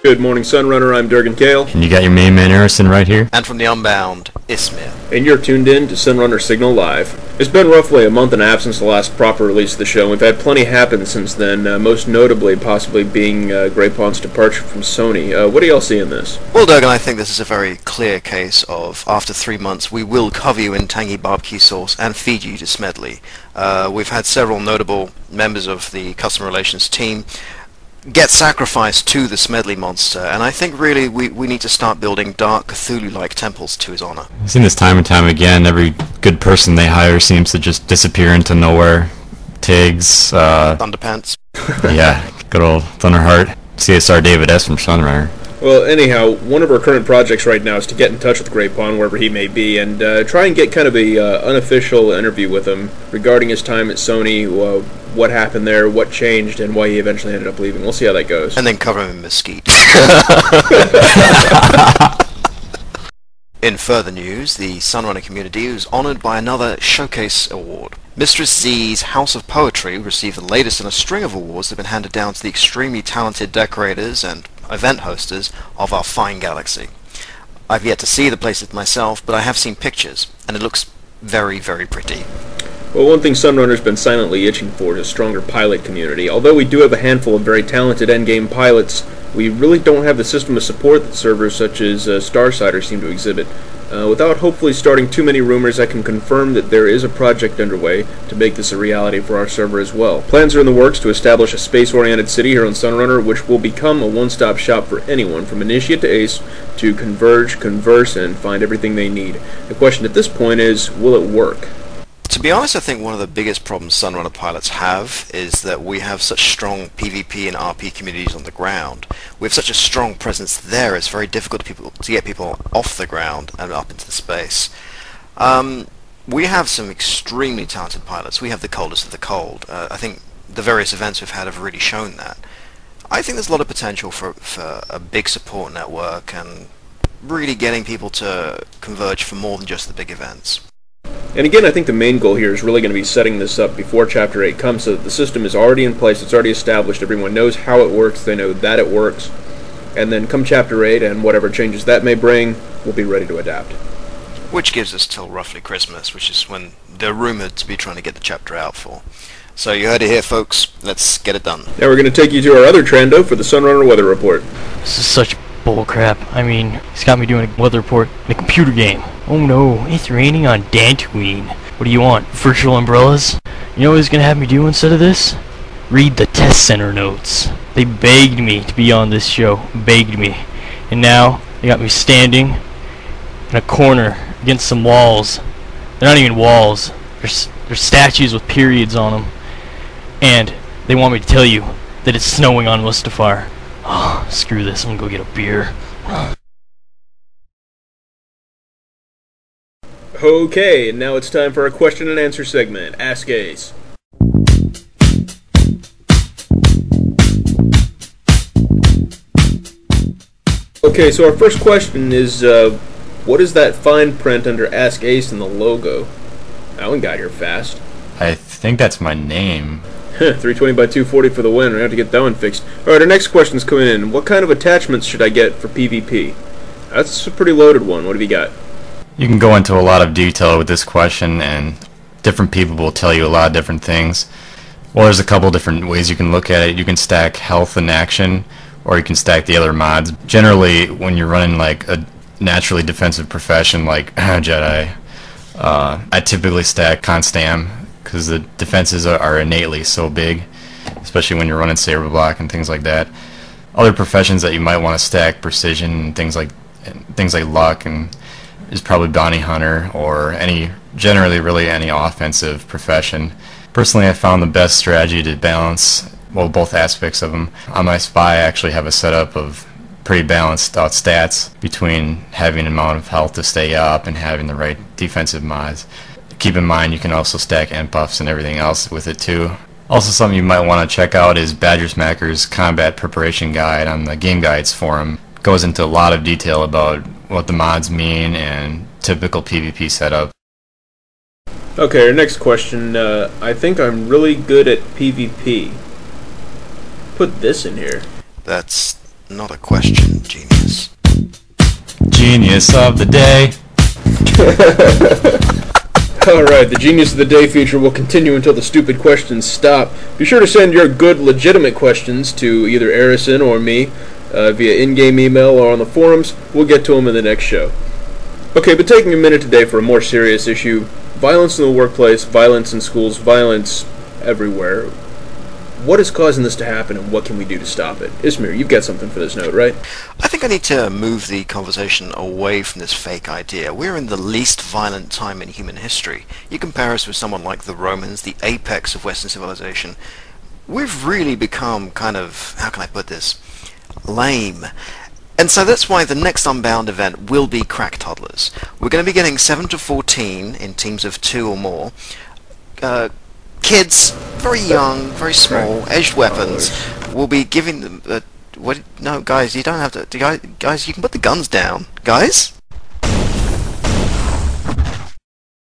Good morning, Sunrunner. I'm Durgan Kale. And you got your main man Harrison right here. And from the Unbound, Ismir. And you're tuned in to Sunrunner Signal Live. It's been roughly a month and a half since the last proper release of the show. We've had plenty happen since then, most notably possibly being GreyPawn's departure from Sony. What do y'all see in this? Well, Durgan, I think this is a very clear case of, after 3 months, we will cover you in tangy barbecue sauce and feed you to Smedley. We've had several notable members of the customer relations team get sacrificed to the Smedley monster, and I think really we need to start building dark Cthulhu-like temples to his honor. I've seen this time and time again. Every good person they hire seems to just disappear into nowhere. Tiggs, Thunderpants. Yeah, good old Thunderheart. CSR David S. from Sunrunner. Well, anyhow, one of our current projects right now is to get in touch with GreyPawn, wherever he may be, and try and get kind of a unofficial interview with him regarding his time at Sony, what happened there, what changed, and why he eventually ended up leaving. We'll see how that goes. And then cover him in mesquite. In further news, the Sunrunner community was honoured by another Showcase award. Mistress Z's House of Poetry received the latest in a string of awards that have been handed down to the extremely talented decorators and event hosters of our fine galaxy. I've yet to see the place myself, but I have seen pictures, and it looks very, very pretty. Well, one thing Sunrunner's been silently itching for is a stronger pilot community. Although we do have a handful of very talented endgame pilots, we really don't have the system of support that servers such as Starsider seem to exhibit. Without hopefully starting too many rumors, I can confirm that there is a project underway to make this a reality for our server as well. Plans are in the works to establish a space-oriented city here on Sunrunner, which will become a one-stop shop for anyone from initiate to ace to converge, converse, and find everything they need. The question at this point is, will it work? To be honest, I think one of the biggest problems Sunrunner pilots have is that we have such strong PvP and RP communities on the ground. We have such a strong presence there, it's very difficult to get people off the ground and up into the space. We have some extremely talented pilots. We have the coldest of the cold. I think the various events we've had have really shown that. I think there's a lot of potential for a big support network and really getting people to converge for more than just the big events. And again, I think the main goal here is really going to be setting this up before Chapter 8 comes so that the system is already in place, it's already established, everyone knows how it works, they know that it works, and then come Chapter 8 and whatever changes that may bring, we'll be ready to adapt. Which gives us till roughly Christmas, which is when they're rumoured to be trying to get the chapter out for. So you heard it here, folks, let's get it done. Now we're going to take you to our other Trando for the Sunrunner Weather Report. This is such bullcrap. I mean, he's got me doing a weather report in a computer game. Oh no, it's raining on Dantooine. What do you want? Virtual umbrellas? You know what he's gonna have me do instead of this? Read the test center notes. They begged me to be on this show. Begged me. And now, they got me standing in a corner against some walls. They're not even walls. They're statues with periods on them. And they want me to tell you that it's snowing on Mustafar. Oh, screw this. I'm gonna go get a beer. Okay, and now it's time for our question and answer segment, Ask Ace. Okay, so our first question is, what is that fine print under Ask Ace in the logo? That one got here fast. I think that's my name. 320 by 240 for the win. We have to get that one fixed. Alright, our next question's coming in. What kind of attachments should I get for PvP? That's a pretty loaded one. What have you got? You can go into a lot of detail with this question, and different people will tell you a lot of different things. Well, there's a couple different ways you can look at it. You can stack health and action, or you can stack the other mods. Generally, when you're running like a naturally defensive profession like Jedi, I typically stack Constam, because the defenses are innately so big, especially when you're running saber block and things like that. Other professions that you might want to stack precision and things like luck and is probably bounty hunter or generally really any offensive profession. Personally, I found the best strategy to balance both aspects of them. On my spy, I actually have a setup of pretty balanced out stats between having an amount of health to stay up and having the right defensive mods. Keep in mind you can also stack end buffs and everything else with it too. Also, something you might want to check out is Badgersmacker's Combat Preparation Guide on the Game Guides forum. It goes into a lot of detail about what the mods mean and typical PvP setup. Okay, our next question. I think I'm really good at PvP. Put this in here. That's Not a question, genius. Genius of the day. Alright, the Genius of the Day feature will continue until the stupid questions stop. Be sure to send your good, legitimate questions to either Arison or me via in-game email or on the forums. We'll get to them in the next show. Okay, but taking a minute today for a more serious issue. Violence in the workplace, violence in schools, violence everywhere. What is causing this to happen, and what can we do to stop it? Ismir, you've got something for this note, right? I think I need to move the conversation away from this fake idea. We're in the least violent time in human history. You compare us with someone like the Romans, the apex of Western civilization. We've really become kind of, how can I put this, lame. And so that's why the next Unbound event will be Crack Toddlers. We're going to be getting 7 to 14 in teams of 2 or more. Kids, very young, very small, edged weapons. We'll be giving them... what? No, guys, you don't have to... Guys, you can put the guns down. Guys?